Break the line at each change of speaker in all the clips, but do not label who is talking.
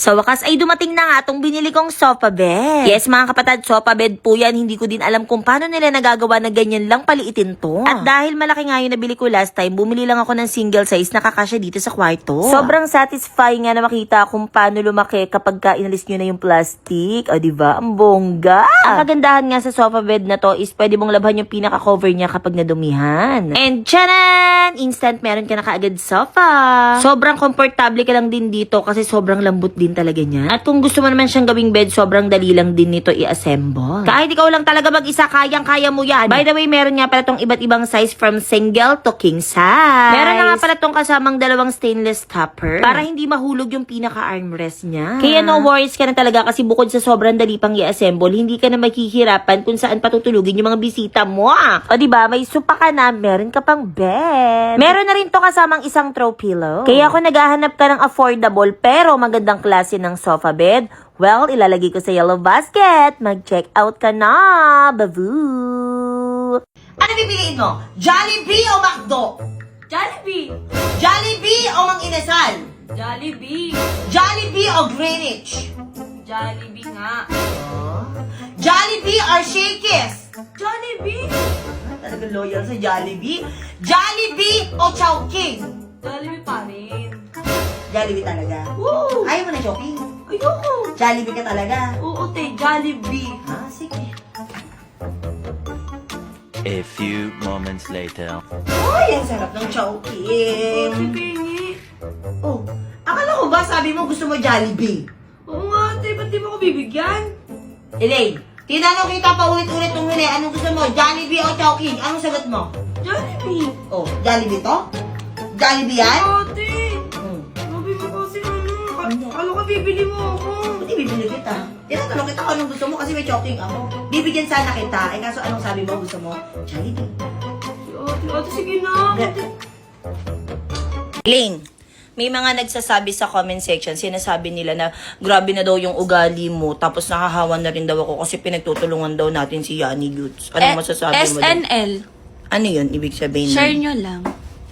Sa wakas ay dumating na nga itong binili kong sofa bed. Yes mga kapatid, sofa bed po yan. Hindi ko din alam kung paano nila nagagawa na ganyan lang paliitin to. At dahil malaki nga yung nabili ko last time, bumili lang ako ng single size na kakasya dito sa kwarto. Sobrang satisfying nga na makita kung paano lumaki kapag inalis nyo na yung plastic. O diba? Ang bongga! Ang kagandahan nga sa sofa bed na to is pwede mong labhan yung pinaka-cover niya kapag nadumihan. And tchanan! Instant meron ka na kaagad sofa. Sobrang komportable ka lang din dito kasi sobrang lambot din talaga niya. At kung gusto mo naman siyang gawing bed, sobrang dali lang din nito i-assemble. Kahit ikaw lang talaga mag-isa, kayang-kaya mo yan. By the way, meron nga pala tong iba't ibang size from single to king size. Meron na nga pala tong kasamang dalawang stainless topper para hindi mahulog yung pinaka-armrest niya. Kaya no worries ka na talaga kasi bukod sa sobrang dali pang i-assemble, hindi ka na maghihirapan kung saan patutulugin yung mga bisita mo. O diba, may sopa ka na, meron ka pang bed. Meron na rin to kasamang isang throw pillow. Kaya kung naghahanap ka ng affordable pero magandang klase ng sofa bed, well, ilalagay ko sa yellow basket. Mag-check out ka na, babu! Ano pipiliin mo? Jollibee o McDo?
Jollibee!
Jollibee o Mang Inasal?
Jollibee!
Jollibee o Greenwich?
Jollibee nga!
Jollibee or Shakey's?
Jollibee!
Talaga loyal sa Jollibee? Jollibee o Chowking?
Jollibee pa rin!
Jollibee talaga.
Woo!
Ayaw mo na shopping?
Ayoko!
Jollibee ka talaga.
Oo, te, Jollibee!
Ah, sige.
A few moments later.
Ay, ang sarap ng Chowking.
Pingi!
Oh, akala ko ba sabi mo gusto mo Jollibee?
Oo nga, te, ba't di mo ko bibigyan?
Elaine, tinanong kita pa ulit-ulit nung huli, anong gusto mo, Jollibee o Chowking? Anong sagot mo?
Jollibee!
Oh, Jollibee to? Jollibee yan?
Oo, te!
Hmm.
Sabi mo kasi ano ka bibili mo ako?
Hindi bibili kita. Tinatanong kita kung anong gusto mo kasi may Chowking ako. Bibigyan sana kita, eh kaso anong sabi mo gusto mo? Jollibee.
Ate, sige na!
Elaine, may mga nagsasabi sa comment section, sinasabi nila na grabe na daw yung ugali mo, tapos nakahawa na rin daw ako kasi pinagtutulungan daw natin si Yani Goods. Anong masasabi mo doon?
SNL.
Ano yun? Ibig sabihin
Share
nun?
nyo lang.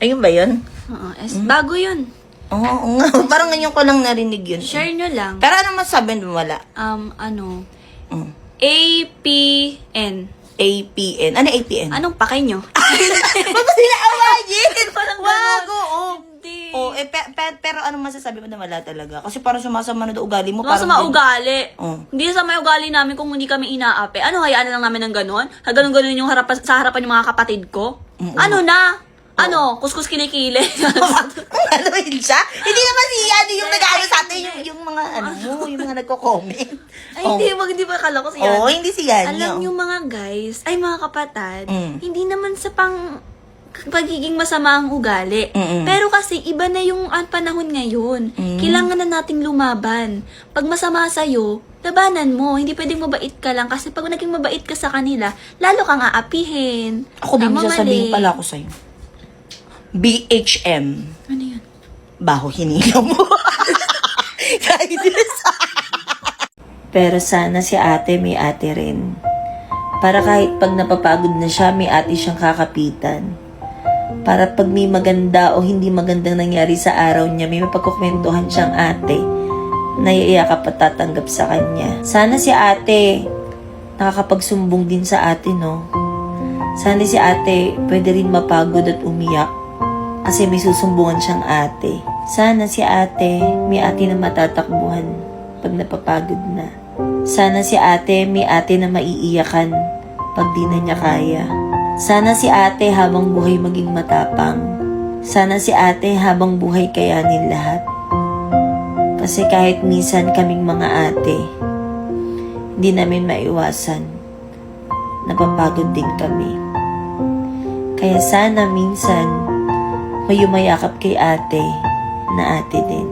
Ayun ba yun?
Oo, bago yun.
Oo nga. Parang ngayon ko lang narinig yun.
Share nyo lang.
Pero anong masasabi mo wala?
Ano?
Mm.
APN.
APN. Ano APN?
Anong pakay nyo?
Ba't sila awayin?
Parang
Wag,
ganon.
oo.
Hindi.
Oh, pero anong masasabi mo na wala talaga? Kasi parang sumasama na daw ugali mo.
Mga sa mga ugali.
Oh.
Hindi sa mga ugali namin kung hindi kami inaapi. Ano, hayaan na lang namin ng ganon? Ganon-ganon yung sa harapan yung mga kapatid ko? Ano na? Ano? Kuskus kinikili.
Ano yun siya? Hindi naman si ano yung nag-ano sa atin, yung mga ano mo, yung mga nagko-comment.
Ay, hindi ba kala ko si
Oo,
Yan?
hindi si Yan.
Alam yung mga guys, ay mga kapatid,
Mm.
hindi naman sa pagiging masama ang ugali.
Mm-mm.
Pero kasi iba na yung panahon ngayon. Kailangan na nating lumaban. Pag masama sa'yo, labanan mo. Hindi pwedeng mabait ka lang. Kasi pag naging mabait ka sa kanila, lalo kang aapihin.
Ako din
Tama,
sasabihin
mali.
pala ako sa'yo. BHM.
Ano yun?
Baho hinila mo. Pero sana si ate may ate rin. Para kahit pag napapagod na siya, may ate siyang kakapitan. Para pag may maganda o hindi magandang nangyari sa araw niya, may mapagkukwentuhan siyang ate na iiyakap at tatanggap sa kanya. Sana si ate nakakapagsumbong din sa ate, no? Sana si ate pwede rin mapagod at umiyak kasi may susumbungan siyang ate. Sana si ate may ate na matatakbuhan pag napapagod na. Sana si ate may ate na maiiyakan pag di na niya kaya. Sana si ate habang buhay maging matapang. Sana si ate habang buhay kayanin lahat. Kasi kahit minsan kaming mga ate, hindi namin maiwasan. Napapagod din kami. Kaya sana minsan may yumayakap kay ate na ate din.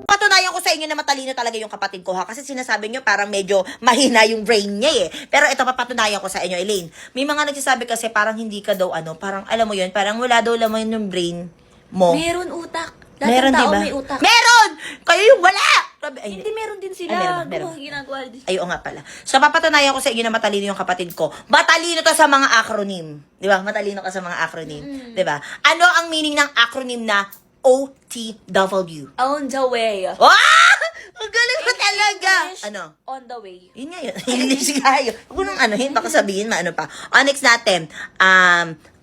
Patunayan ko sa inyo na matalino talaga yung kapatid ko ha. Kasi sinasabi nyo parang medyo mahina yung brain niya eh. Pero ito papatunayan ko sa inyo, Elaine. May mga nagsasabi kasi parang hindi ka daw parang alam mo yun, parang wala daw laman yung brain mo.
Meron utak. Lahat
Meron,
ng tao
diba?
may utak.
Meron! Kayo yung wala! Grabe, ay,
Hindi, meron din sila.
Ay, meron ba? Meron.
Ginagawa din.
Ay, oo nga pala. So, papatunayan ko sa inyo na matalino yung kapatid ko. Matalino to sa mga acronym. Di ba? Matalino ka sa mga acronym. Di ba? Ano ang meaning ng acronym na OTW?
On the way.
Wow! Ang galing mo talaga!
English,
Ano?
On the way.
Yun nga yun. English nga yun. Huwag mo nang anuhin. Baka sabihin, maano pa. O, next natin.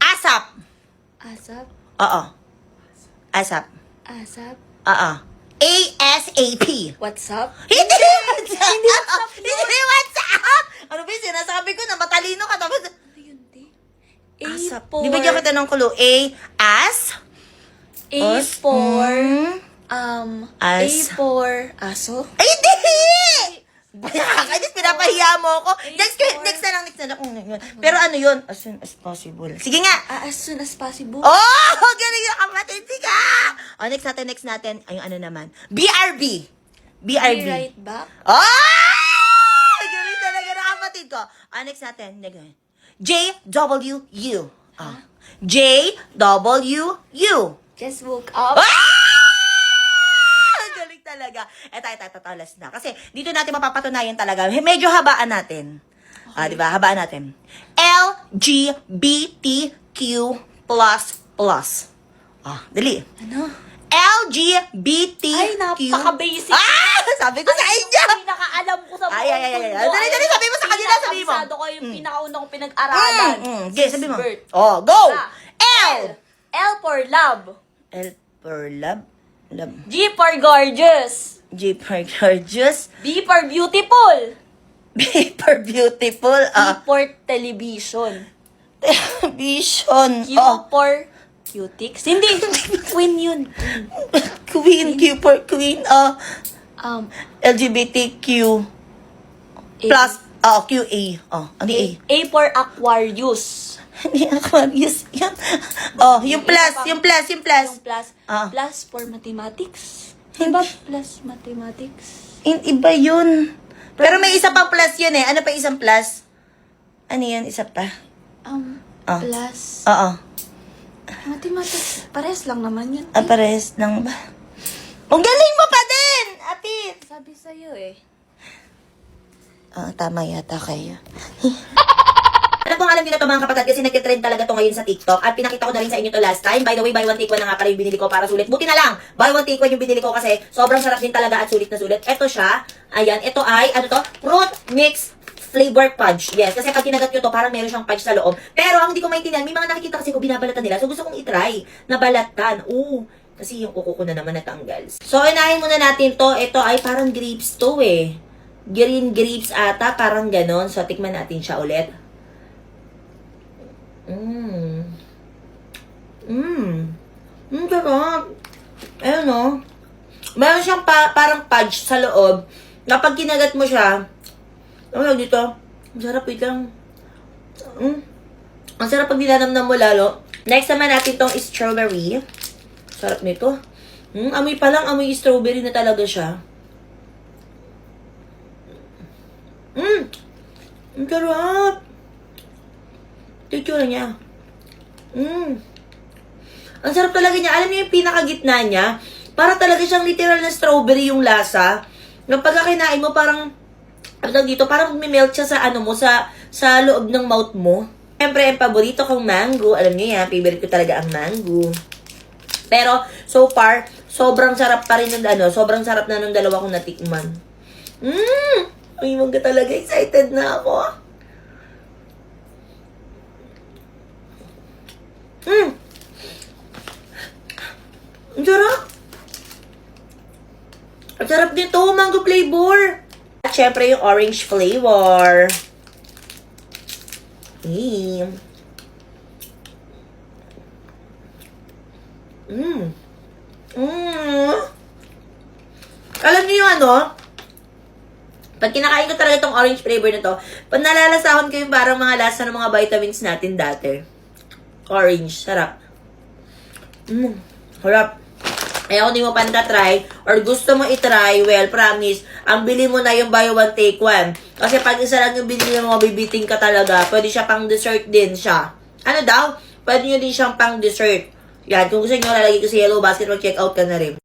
ASAP.
Asap.
Oo. ASAP.
Asap.
Oo. ASAP.
What's up?
Hindi WhatsApp! Hindi WhatsApp! Hindi WhatsApp! Ano ba yung sinasabi ko na matalino ka? Tapos,
Ano yun, di? A
ASAP.
for...
Di ba diyan kita ng kulo?
A for... A
As.
for... Aso?
Ay, hindi! Nakakainis, pinapahiya mo ako. Next na lang. Pero ano yun? As soon as possible. Sige nga!
As soon as possible.
Oh! Galing na kapatid. Sige! O, next natin. Ay, yung ano naman. BRB.
Be
BRB.
right back.
Oh! Galing talaga na kapatid ko. O, next natin. JWU. JWU.
Just woke up.
Galing talaga. Ito, last na. Kasi dito natin mapapatunayan talaga. Medyo habaan natin. Di ba? Habaan natin. LGBTQ++. Dali.
Ano?
LGBTQ.
Ay, napaka-basic.
Sabi ko sa inyo.
Ang pinakaalam ko sa buong
Ay. Dali, sabi mo sa kanila, sabi mo.
Kabisado ko yung pinakauna kong pinag-aralan.
Okay, sabi mo.
Birth.
Oh, go!
Ah,
L.
L for love.
L for love.
G for gorgeous.
G for gorgeous.
B for beautiful.
B for beautiful.
T for television.
Television.
Q for cutics. Hindi, queen yun.
Queen. Q for queen. LGBTQ.
A.
Plus. QA. Ano A?
A for Aquarius.
Hindi Aquarius. Yan. Yung plus.
Yung plus.
Ah.
Plus for mathematics. Diba plus mathematics?
Iba yun. Pero may isa pang plus yun eh. Ano pa isang plus? Ano yun? Isa pa?
Plus
Oo.
mathematics. Pares lang naman yun.
Pares lang ba? Ang galing mo pa din, Apit!
Sabi sa'yo eh.
Tama yata kayo. Alam kong alam nyo na ito mga kapatid kasi nagtitrend talaga to ngayon sa TikTok at pinakita ko na rin sa inyo to last time. By the way, buy one take one na nga pala yung binili ko para sulit. Buti na lang, buy one take one yung binili ko kasi sobrang sarap din talaga at sulit na sulit. Ito siya, ayan, ito ay, fruit mix flavor fudge. Yes, kasi pag kinagat nyo to, parang meron siyang fudge sa loob. Pero ang hindi ko maintindihan, may mga nakikita kasi ko binabalatan nila. So gusto kong itry na balatan. Kasi yung kuko ko na naman natanggal. So, inahin muna natin to. Ito ay parang grapes to eh. Green grapes ata, parang ganon. So, tikman natin siya ulit. Sarap. Ayun o. Meron siyang parang fudge sa loob. Kapag kinagat mo siya, dito, ang sarap lang. Ang sarap pag dinanamnam mo lalo. Next naman natin tong strawberry. Sarap nito. Amoy pa lang, amoy strawberry na talaga siya. Ang sarap. Ito niya. Ang sarap talaga niya. Alam niyo yung pinakagitna niya? Para talaga siyang literal na strawberry yung lasa. Kapag kinain mo, parang, dito, parang mag-melt siya sa ano mo, sa loob ng mouth mo. Siyempre, ang paborito kong mango. Alam niyo yan, favorite ko talaga ang mango. Pero, so far, sobrang sarap pa rin sobrang sarap na nung dalawa kong natikman. Ay, mangga talaga. Excited na ako. Ang sarap. Ang sarap nito, mango flavor. At syempre, yung orange flavor. Alam niyo yung pag kinakain ko talaga itong orange flavor na to, pag nalalasahon ko yung parang mga lasa ng mga vitamins natin dati. Orange, sarap. Sarap. Kaya kung di mo pa na-try, or gusto mo i-try, well, promise, ang bili mo na yung buy one, take one. Kasi pag isa lang yung binili mo, bibiting ka talaga. Pwede siya pang dessert din siya. Ano daw? Pwede nyo din siyang pang dessert. Yan, kung gusto nyo, lalagay ko sa yellow basket, mag-check out ka na rin.